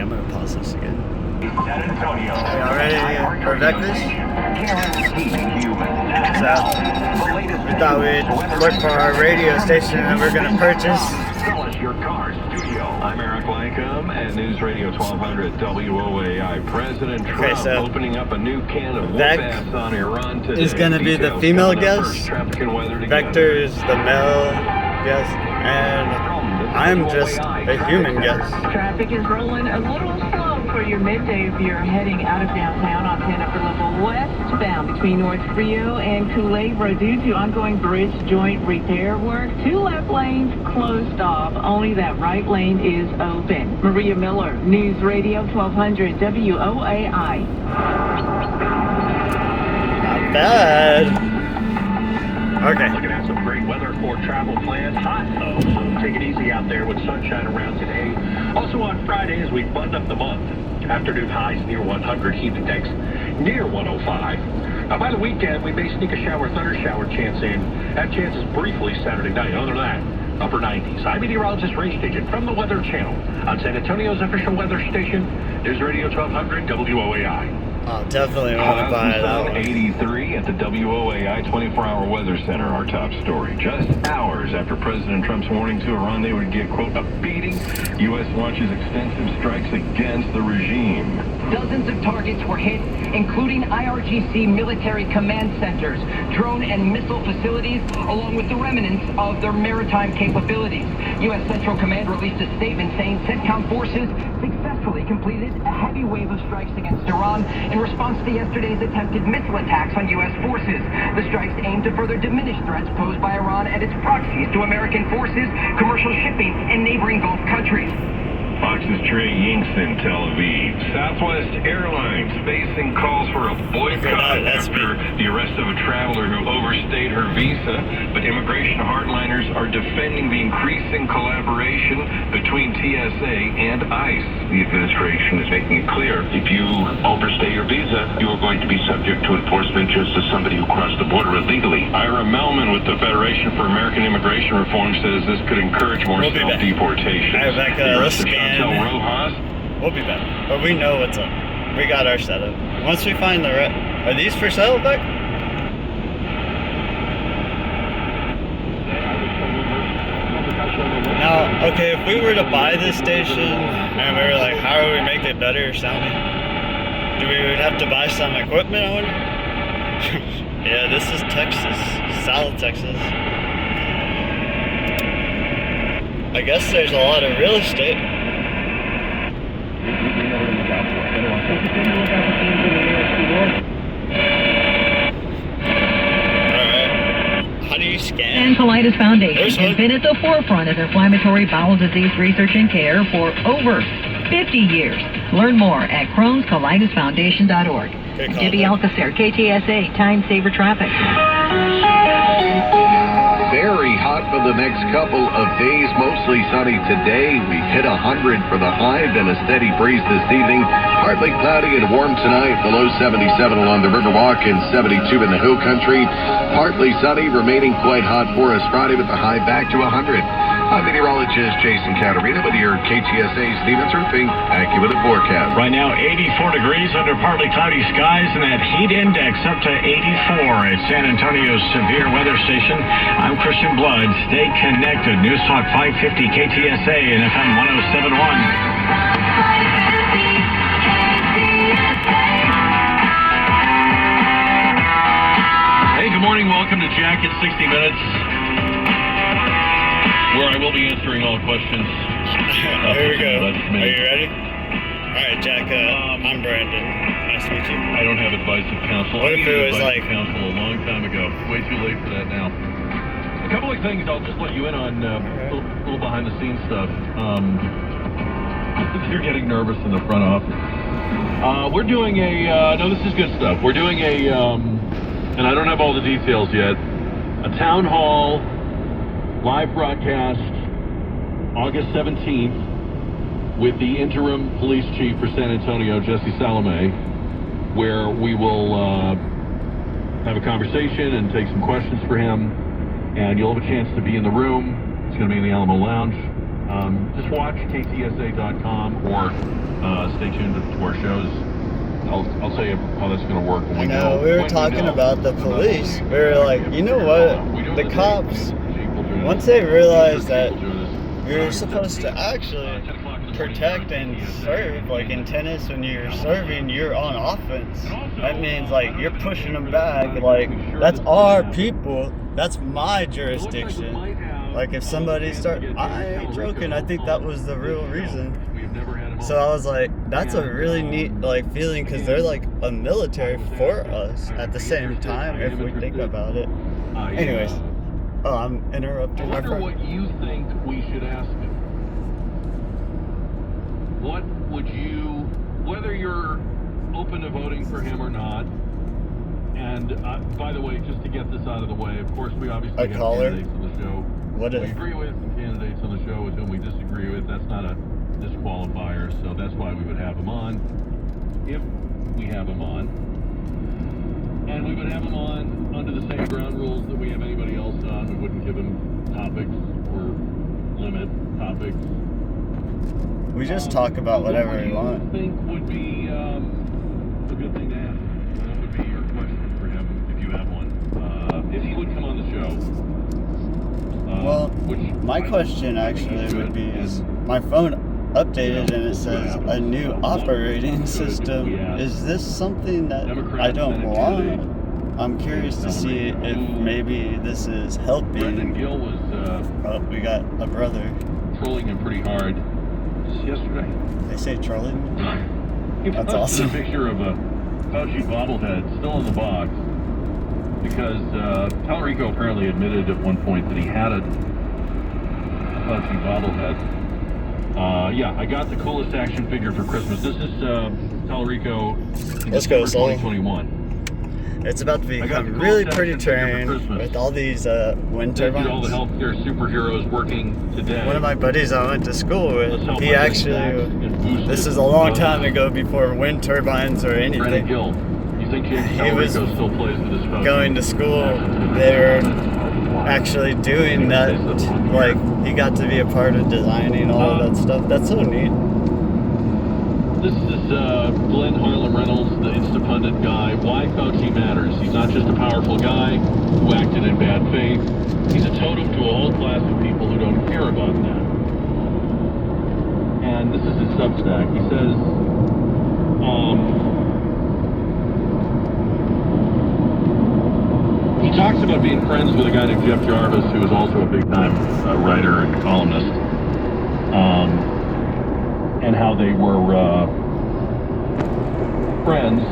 Okay, I'm gonna pause this again. San Antonio. Are y'all ready for breakfast? So, we thought we'd look for our radio station that we're gonna purchase. Sell us your car studio. I'm Eric Lancome and News Radio 1200 WOAI. President Trump opening up a new can of whoop-ass on Iran today. Is gonna be the female guest. Vector is the male guest, and I'm just a human guest. Traffic is rolling a little slow for your midday if you're heading out of downtown on 10 upper level westbound between North Frio and Culebra due to ongoing bridge joint repair work. 2 left lanes closed off. Only that right lane is open. Maria Miller, News Radio 1200 WOAI. Not bad. Okay. Looking at some great weather for travel plans. Hot though, so take it easy out there with sunshine around today. Also on Friday, as we button up the month, afternoon highs near 100, heat index near 105. By the weekend, we may sneak a shower, thunder shower chance in. That chance is briefly Saturday night. Other than that, upper 90s. I'm meteorologist Ray Stigin from the Weather Channel on San Antonio's official weather station, News Radio 1200 WOAI. I'll definitely want to buy that one. 83 at the WOAI 24-hour weather center, our top story. Just hours after President Trump's warning to Iran they would get, quote, a beating, U.S. launches extensive strikes against the regime. Dozens of targets were hit, including IRGC military command centers, drone and missile facilities, along with the remnants of their maritime capabilities. U.S. Central Command released a statement saying CENTCOM forces successfully completed a heavy wave of strikes against Iran in response to yesterday's attempted missile attacks on U.S. forces. The strikes aim to further diminish threats posed by Iran and its proxies to American forces, commercial shipping, and neighboring Gulf countries. Fox's Trey Yinks in Tel Aviv. Southwest Airlines facing calls for a boycott after the arrest of a traveler who overstayed her visa, but immigration hardliners are defending the increasing collaboration between TSA and ICE. The administration is making it clear if you overstay your visa, you are going to be subject to enforcement just as somebody who crossed the border illegally. Ira Melman with the Federation for American Immigration Reform says this could encourage more self-deportation. We'll be back. But we know what's up. We got our setup. Once we find the are these for sale, Beck? Now, okay, if we were to buy this station and we were like, how do we make it better sounding? Do we would have to buy some equipment, I wonder? Yeah, this is Texas. South Texas. I guess there's a lot of real estate. Alright. How do you scan? And Colitis Foundation has been at the forefront of inflammatory bowel disease research and care for over 50 years. Learn more at Crohn'sColitisFoundation.org. Debbie Alcacer, KTSA, Time Saver Traffic. Very hot for the next couple of days, mostly sunny today. We've hit 100 for the high, then a steady breeze this evening. Partly cloudy and warm tonight, below 77 along the Riverwalk and 72 in the Hill Country. Partly sunny, remaining quite hot for us Friday with the high back to 100. I'm meteorologist Jason Caterina with your KTSA Stevens Roofing AccuWeather forecast. Right now, 84 degrees under partly cloudy skies, and that heat index up to 84 at San Antonio's severe weather station. I'm Christian Blood. Stay connected. News Talk 550 KTSA and FM 107.1. Hey, good morning. Welcome to Jack at 60 Minutes. Where I will be answering all questions. Here we go. Are you ready? All right, Jack. I'm Brandon. Nice to meet you. I don't have advisory counsel. What if it was like counsel a long time ago? Way too late for that now. A couple of things I'll just let you in on. A little behind the scenes stuff. If you're getting nervous in the front office, we're doing a. No, this is good stuff. We're doing a. And I don't have all the details yet. A town hall. Live broadcast August 17th with the interim police chief for San Antonio, Jesse Salome, where we will have a conversation and take some questions for him, and you'll have a chance to be in the room. It's going to be in the Alamo Lounge. Just watch ktsa.com or stay tuned to our shows. I'll tell you how that's going to work when we know. We were talking about the police. We were like, you know what? The cops, once they realize that you're supposed to actually protect and serve, like in tennis, when you're serving, you're on offense. That means like you're pushing them back. Like, that's our people. That's my jurisdiction. Like, if somebody I ain't joking. I think that was the real reason. So I was like, that's a really neat like feeling, because they're like a military for us at the same time, if we think about it. Anyways, I'm interrupting. I wonder what you think we should ask him. What would you, whether you're open to voting for him or not? And by the way, just to get this out of the way, of course, we obviously have candidates on the show what we agree with, and candidates on the show with whom we disagree with. That's not a disqualifier, so that's why we would have him on, if we have him on. And we would have him on under the same ground rules that we have anybody else on. We wouldn't give him topics or limit topics. We just talk about whatever we want. What do you think would be a good thing to ask? What would be your question for him, if you have one? If he would come on the show. Well, my question actually would be, is my phone updated and it says a new operating system. Is this something that I don't want? I'm curious to see if maybe this is helping. Brendan Gill was we got a brother trolling him pretty hard yesterday. They say trolling? He That's posted awesome. a picture of a Fauci bobblehead still in the box, because Tallarico apparently admitted at one point that he had a Fauci bobblehead. Yeah, I got the coolest action figure for Christmas. This is Tallarico in Let's go, December Sol. 2021. It's about to become really pretty terrain with all these wind turbines. All the healthcare superheroes working today. One of my buddies I went to school with, he actually, this is a long time ago, before wind turbines or anything. Brendan Gill, you think James Tallarico still plays with his phone? Going to school, they were actually doing that. Like, he got to be a part of designing all of that stuff. That's so neat. This is Glenn Harlan Reynolds, the Instapundit guy. Why Fauci matters. He's not just a powerful guy who acted in bad faith. He's a totem to a whole class of people who don't care about that. And this is his Substack. He says, he talks about being friends with a guy named Jeff Jarvis, who is also a big-time writer and columnist. And how they were friends,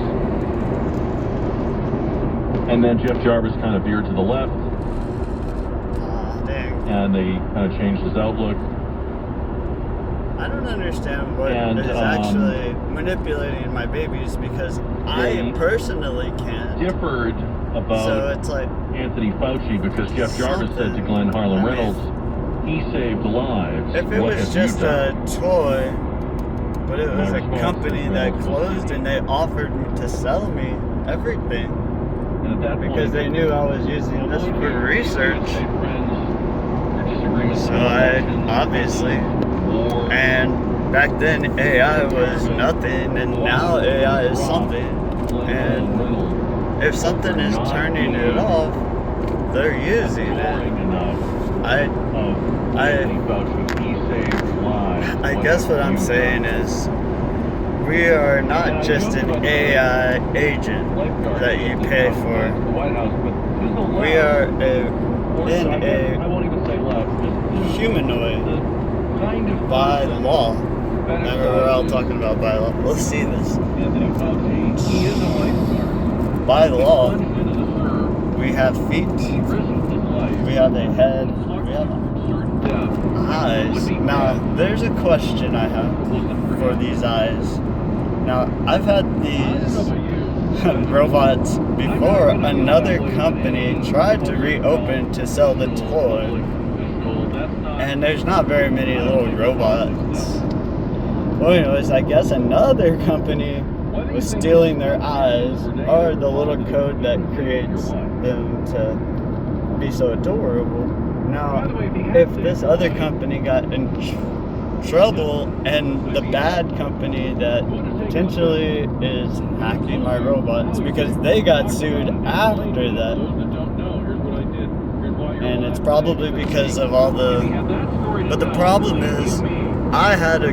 and then Jeff Jarvis kind of veered to the left, and they kind of changed his outlook. I don't understand what is actually manipulating my babies, because I personally can't. Differed about so it's like Anthony Fauci, because Jeff Jarvis said to Glenn Harlan Reynolds, he saved lives. If it was just a toy, but it was a company that closed and they offered to sell me everything, and at that because they knew I was using this for research. So I obviously, and back then AI was nothing, and now AI is something. And if something is turning it off, they're using it. I guess what I'm saying is, we are not just an AI agent that you pay for. We are in a humanoid by law. Remember, we're all talking about by law. Let's see this. By law, we have feet, we have a head, we have eyes. Now, there's a question I have for these eyes. Now, I've had these robots before. Another company tried to reopen to sell the toy, and there's not very many little robots. Well, anyways, I guess another company was stealing their eyes, or the little code that creates them to be so adorable. Now, if this other company got in trouble, and the bad company that potentially is hacking my robots, because they got sued after that, and it's probably because of all the, but the problem is I had a